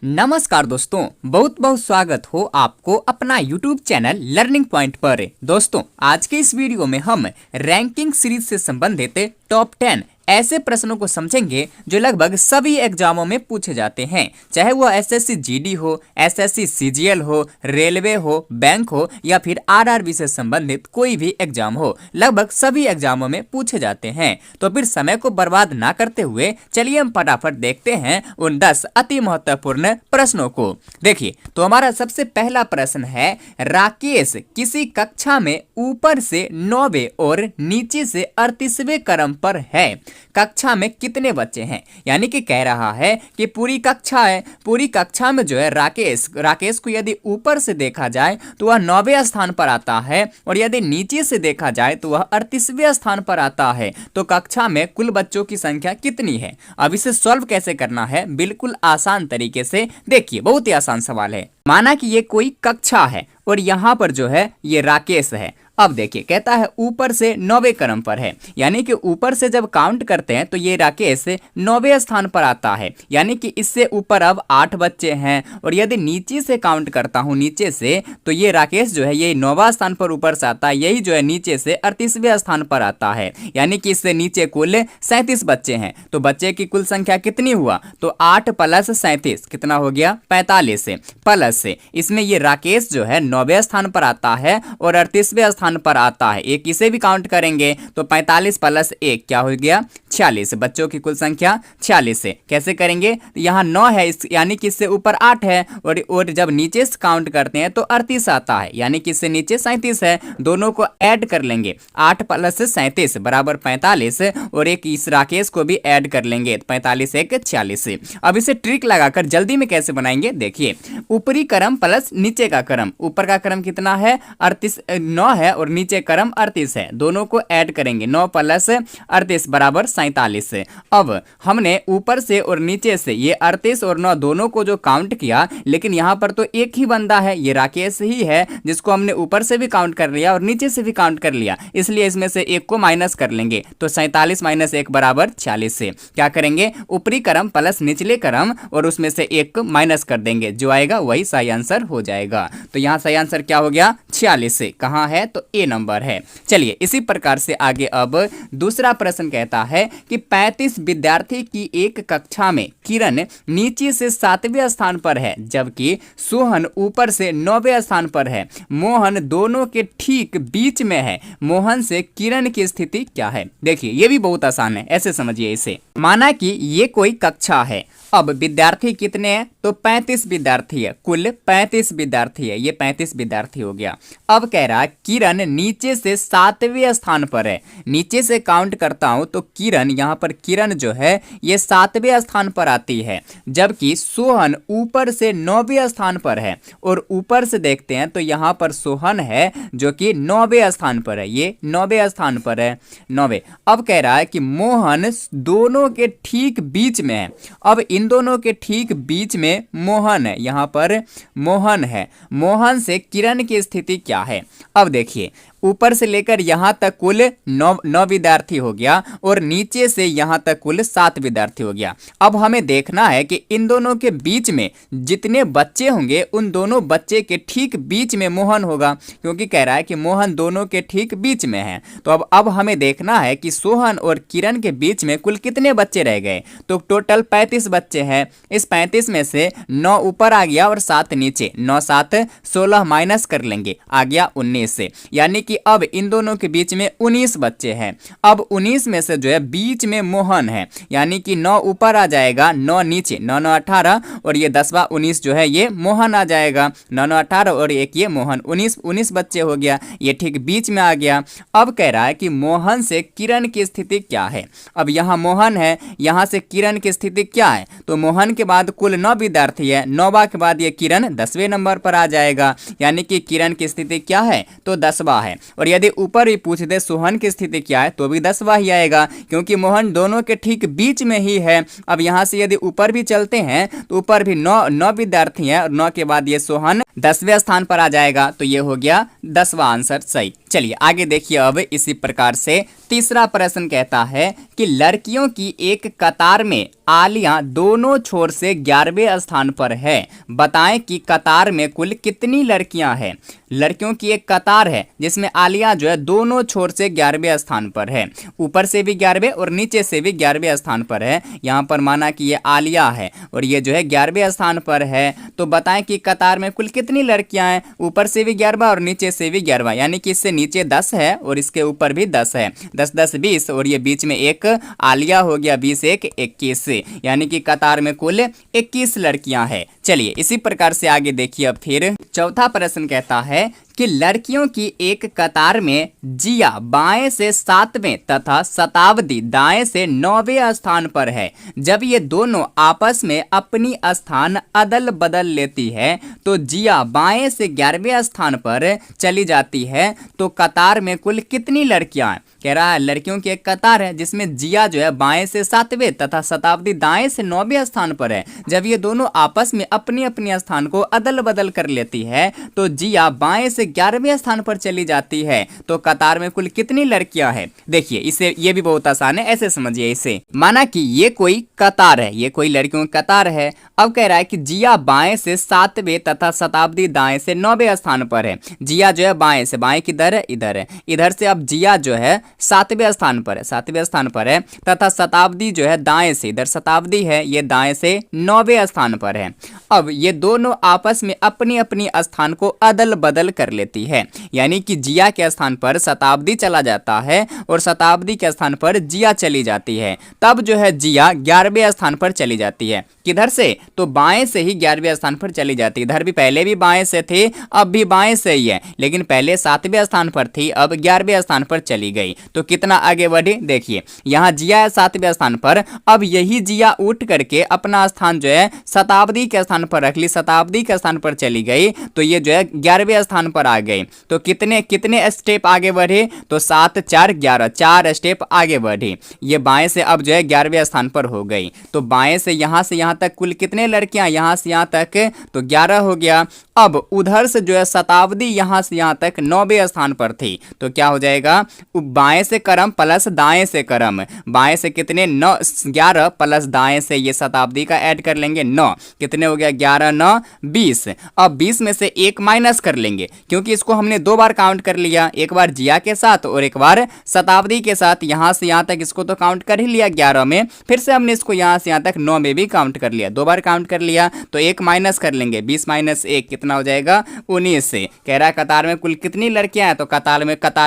नमस्कार दोस्तों, बहुत बहुत स्वागत हो आपको अपना YouTube चैनल लर्निंग पॉइंट पर। दोस्तों, आज के इस वीडियो में हम रैंकिंग सीरीज से संबंधित टॉप 10 ऐसे प्रश्नों को समझेंगे जो लगभग सभी एग्जामों में पूछे जाते हैं, चाहे वो एसएससी जीडी हो, एसएससी सीजीएल हो, रेलवे हो, बैंक हो या फिर आरआरबी से संबंधित कोई भी एग्जाम हो। लगभग सभी एग्जामों में पूछे जाते हैं। तो फिर समय को बर्बाद ना करते हुए चलिए हम फटाफट देखते हैं उन 10 अति महत्वपूर्ण प्रश्नों को। देखिए, तो हमारा सबसे पहला प्रश्न है, राकेश किसी कक्षा में ऊपर से 9वें और नीचे से 38वें क्रम पर है। कक्षा में कितने बच्चे हैं? यानी कि कह रहा है कि पूरी कक्षा है, पूरी कक्षा में जो है राकेश को यदि ऊपर से देखा जाए तो वह 9वें स्थान पर आता है और यदि नीचे से देखा जाए तो वह 38वें स्थान पर आता है। तो कक्षा में कुल बच्चों की संख्या कितनी है? अब इसे सॉल्व कैसे करना है, बिल्कुल आसान तरीके से देखिए, बहुत ही आसान सवाल है। माना कि ये कोई कक्षा है और यहाँ पर जो है ये राकेश है। अब देखिए, कहता है ऊपर से 9वें क्रम पर है, यानी कि ऊपर से जब काउंट करते हैं तो ये राकेश 9वें स्थान पर आता है, यानी कि इससे ऊपर अब 8 बच्चे हैं। और यदि नीचे से काउंट करता हूँ, नीचे से, तो ये राकेश जो है ये 9वां स्थान पर ऊपर से आता है, यही जो है नीचे से 38वें स्थान पर आता है, यानी कि इससे नीचे कुल 37 बच्चे हैं। तो बच्चे की कुल संख्या कितनी हुआ? तो 8 + 37 कितना हो गया? 45 प्लस से इसमें ये राकेश जो है 9वें स्थान पर आता है और 38वें स्थान पर आता है। एक इसे भी काउंट करेंगे तो 45 + 1 क्या हो गया? 46। बच्चों की कुल संख्या 46 है। कैसे करेंगे? यहाँ 9 है, यानी कि इससे ऊपर 8 है और जब नीचे से काउंट करते हैं तो 38 आता है, यानी कि इससे नीचे 37 है। दोनों को ऐड कर लेंगे, 8 + 37 बराबर 45 और एक इस राकेश को भी ऐड कर लेंगे, 45 × 1 = 46। अब इसे ट्रिक लगाकर जल्दी में कैसे बनाएंगे? देखिए, ऊपरी क्रम प्लस नीचे का क्रम। ऊपर का क्रम कितना है? 9 है और नीचे क्रम 38 है। दोनों को ऐड करेंगे, 9 + 38 बराबर 47। अब हमने ऊपर से और नीचे से ये 38 और 9 दोनों को जो काउंट किया, लेकिन यहाँ पर तो एक ही बंदा है, ये राकेश ही है, जिसको हमने ऊपर से भी काउंट कर लिया और नीचे से भी काउंट कर लिया, इसलिए इसमें से एक को माइनस कर लेंगे। तो 47 - 1 बराबर 46 से क्या करेंगे? ऊपरी क्रम प्लस निचले क्रम और उसमें से एक को माइनस कर देंगे, जो आएगा वही सही आंसर हो जाएगा। तो यहाँ सही आंसर क्या हो गया? 46 से। कहाँ है? तो ए नंबर है। चलिए, इसी प्रकार से आगे अब दूसरा प्रश्न कहता है कि 35 विद्यार्थी की एक कक्षा में किरण नीचे से 7वें स्थान पर है, जबकि सोहन ऊपर से 9वें स्थान पर है। मोहन दोनों के ठीक बीच में है। मोहन से किरण की स्थिति क्या है? देखिए, ये भी बहुत आसान है, ऐसे समझिए इसे। माना कि ये कोई कक्षा है। अब विद्यार्थी कितने हैं? तो 35 विद्यार्थी है, कुल 35 विद्यार्थी है। ये 35 विद्यार्थी हो गया। अब कह रहा है किरण नीचे से 7वें स्थान पर है। नीचे से काउंट करता हूं तो किरण, यहाँ पर किरण जो है ये 7वें स्थान पर आती है, जबकि सोहन ऊपर से 9वें स्थान पर है। और ऊपर से देखते हैं तो यहाँ पर सोहन है जो कि 9वें स्थान पर है, ये 9वें स्थान पर है, 9वें। अब कह रहा है कि मोहन दोनों के ठीक बीच में है। अब इन दोनों के ठीक बीच में मोहन है, यहाँ पर मोहन है। मोहन से किरण की स्थिति क्या है? अब देखिए, ऊपर से लेकर यहाँ तक कुल 9 विद्यार्थी हो गया और नीचे से यहाँ तक कुल 7 विद्यार्थी हो गया। अब हमें देखना है कि इन दोनों के बीच में जितने बच्चे होंगे उन दोनों बच्चे के ठीक बीच में मोहन होगा, क्योंकि कह रहा है कि मोहन दोनों के ठीक बीच में है। तो अब हमें देखना है कि सोहन और किरण के बीच में कुल कितने बच्चे रह गए। तो टोटल 35 बच्चे हैं। इस 35 में से 9 ऊपर आ गया और 7 नीचे, 9 × 7 = 16 माइनस कर लेंगे, आ गया 19 से, यानी कि अब इन दोनों के बीच में 19 बच्चे हैं। अब 19 में से जो है बीच में मोहन है, यानी कि 9 ऊपर आ जाएगा, 9 नीचे, 9 × 9 = 18 और ये 10वां 19 जो है ये मोहन आ जाएगा। 9 × 9 = 18 और एक ये मोहन, 19 बच्चे हो गया, ये ठीक बीच में आ गया। अब कह रहा है कि मोहन से किरण की स्थिति क्या है। अब यहाँ मोहन है, यहाँ से किरण की स्थिति क्या है? तो मोहन के बाद कुल 9 विद्यार्थी है, 9वां के बाद ये किरण 10वें नंबर पर आ जाएगा, यानी कि किरण की स्थिति क्या है? तो 10वां है। और यदि ऊपर भी पूछ दे सोहन की स्थिति क्या है तो भी 10वां ही आएगा, क्योंकि मोहन दोनों के ठीक बीच में ही है। अब यहां से यदि ऊपर भी चलते हैं तो ऊपर भी 9 विद्यार्थी हैं और 9 के बाद ये सोहन 10वें स्थान पर आ जाएगा, तो ये हो गया 10वां आंसर सही। चलिए आगे देखिए। अब इसी प्रकार से तीसरा प्रश्न कहता है कि लड़कियों की एक कतार में आलिया दोनों छोर से 11वें स्थान पर है, बताएं कि कतार में कुल कितनी लड़कियां हैं। लड़कियों की एक कतार है जिसमें आलिया जो है दोनों छोर से 11वें स्थान पर है, ऊपर से भी 11वें और नीचे से भी 11वें स्थान पर है। यहाँ पर माना कि ये आलिया है और ये जो है 11वें स्थान पर है, तो बताएं कि कतार में कुल कितनी लड़कियां हैं। ऊपर से भी 11वां और नीचे से भी 11वां, यानी कि इससे नीचे 10 है और इसके ऊपर भी 10 है। 10 10 20 और ये बीच में एक आलिया हो गया, 20 1 21, यानी कि कतार में कुल 21 लड़कियां हैं। चलिए इसी प्रकार से आगे देखिए। अब फिर चौथा प्रश्न कहता है कि लड़कियों की एक कतार में जिया बाएं से 7वें तथा शताब्दी दाएं से 9वें स्थान पर है। जब ये दोनों आपस में अपनी स्थान अदल बदल लेती है तो जिया बाएं से 11वें स्थान पर चली जाती है, तो कतार में कुल कितनी लड़कियां हैं। कह रहा है लड़कियों की एक कतार है जिसमें जिया जो है बाएं से 7वें तथा शताब्दी दाएं से 9वें स्थान पर है। जब ये दोनों आपस में अपनी अपनी स्थान को अदल बदल कर लेती है तो जिया बाएं से 11वें स्थान पर चली जाती है, तो कतार में कुल कितनी लड़कियां हैं। देखिए इसे ये भी बहुत आसान है, ऐसे समझिए इसे। माना कि ये कोई कतार है, ये कोई लड़कियों की कतार है। अब कह रहा है कि जिया बाएं से 7वें तथा शताब्दी दाएं से 9वें स्थान पर है। जिया जो है बाएं से, बाएं किधर है, इधर है, इधर से अब जिया जो है 7वें स्थान पर है, 7वें स्थान पर है, तथा शताब्दी जो है दाएं से, इधर शताब्दी है, ये दाएं से 9वें स्थान पर है। अब ये दोनों आपस में अपनी अपनी स्थान को अदल बदल कर लेती है, यानी कि जिया के स्थान पर शताब्दी चला जाता है और शताब्दी के स्थान पर जिया चली जाती है। तब जो है जिया 11वें स्थान पर चली जाती है। किधर से, तो बाएं से ही 11वें स्थान पर चली जाती है। इधर भी पहले भी बाएं से थे, अब भी बाएं से ही है, लेकिन पहले 7वें स्थान पर थी, अब 11वें स्थान पर चली गई। तो कितना आगे बढ़ी, देखिए यहाँ जिया है 7वें स्थान पर, अब यही जिया उठ करके अपना स्थान जो है शताब्दी के स्थान पर रख ली, शताब्दी के स्थान पर चली गई, तो ये जो है 11वें स्थान पर आ गई। तो कितने कितने स्टेप आगे बढ़े, तो 7 4 11, 4 स्टेप आगे बढ़ी। ये बाएं से अब जो है 11वें स्थान पर हो गई। तो बाएं से यहाँ तक कुल कितने लड़कियां, यहाँ से यहाँ तक तो 11 हो गया। अब उधर से जो है शताब्दी यहाँ से यहाँ तक 9वें स्थान पर थी, तो क्या हो जाएगा, बाएं से क्रम प्लस दाएं से क्रम, बाएं से कितने 9 11 प्लस दाएं से ये शताब्दी का ऐड कर लेंगे 9, कितने हो गया 11 9 20। अब 20 में से 1 माइनस कर लेंगे, क्योंकि इसको हमने 2 बार काउंट कर लिया, एक बार जिया के साथ और एक बार शताब्दी के साथ। यहाँ से यहाँ तक इसको तो काउंट कर ही लिया 11 में, फिर से हमने इसको यहाँ से यहाँ तक 9 में भी काउंट कर लिया, 2 बार काउंट कर लिया, तो 1 माइनस कर लेंगे, 20 माइनस 1 कितना हो जाएगा 19 से। कह रहा है कतार में कुल कितनी लड़कियां हैं, तो कतार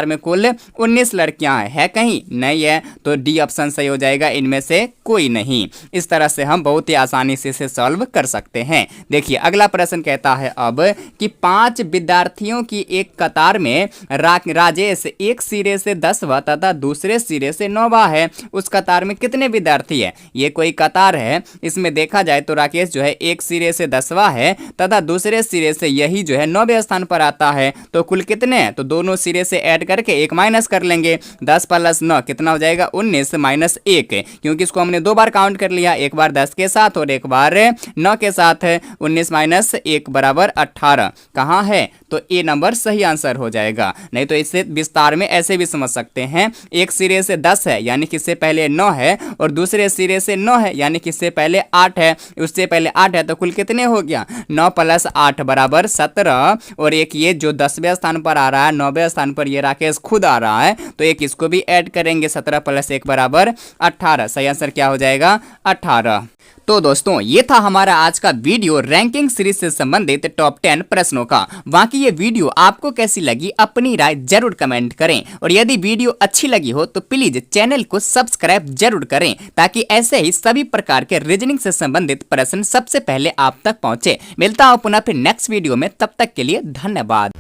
में कुल 19 लड़कियां हैं। है कहीं नहीं है, तो डी ऑप्शन सही हो जाएगा, इनमें से कोई नहीं। इस तरह से हम बहुत ही आसानी से इसे सॉल्व कर सकते हैं। देखिए अगला प्रश्न कहता है अब कि 5 विद्यार्थियों की एक कतार में राजेश एक सिरे से 10वां तथा दूसरे सिरे से 9वां है, उस कतार में कितने विद्यार्थी है। ये कोई कतार है, इसमें देखा जाए तो राकेश जो है एक सिरे से 10वां है तथा दूसरे सिरे से यही जो है 9वें स्थान पर आता है, तो कुल कितने हैं, तो दोनों सिरे से ऐड करके 1 माइनस कर लेंगे, 10 प्लस 9 कितना हो जाएगा 19 माइनस 1, क्योंकि इसको हमने 2 बार काउंट कर लिया, एक बार 10 के साथ और एक बार 9 के साथ। 19 माइनस 1 बराबर 18 कहाँ है, तो ए नंबर सही आंसर हो जाएगा। नहीं तो इसे विस्तार में ऐसे भी समझ सकते हैं, एक सिरे से 10 है यानी कि इससे पहले 9 है, और दूसरे सिरे से 9 है यानी कि इससे पहले 8 है, उससे पहले 8 है, तो कुल कितने हो गया 9 प्लस 8 बराबर 17, और एक ये जो 10वें स्थान पर आ रहा है, 9वें स्थान पर ये राकेश खुद आ रहा है, तो एक इसको भी ऐड करेंगे, 17 प्लस 1 बराबर 18। सही आंसर क्या हो जाएगा 18। तो दोस्तों ये था हमारा आज का वीडियो रैंकिंग सीरीज से संबंधित टॉप 10 प्रश्नों का। बाकी ये वीडियो आपको कैसी लगी अपनी राय जरूर कमेंट करें, और यदि वीडियो अच्छी लगी हो तो प्लीज चैनल को सब्सक्राइब जरूर करें, ताकि ऐसे ही सभी प्रकार के रीजनिंग से संबंधित प्रश्न सबसे पहले आप तक पहुंचे। मिलता हूं पुनः फिर नेक्स्ट वीडियो में, तब तक के लिए धन्यवाद।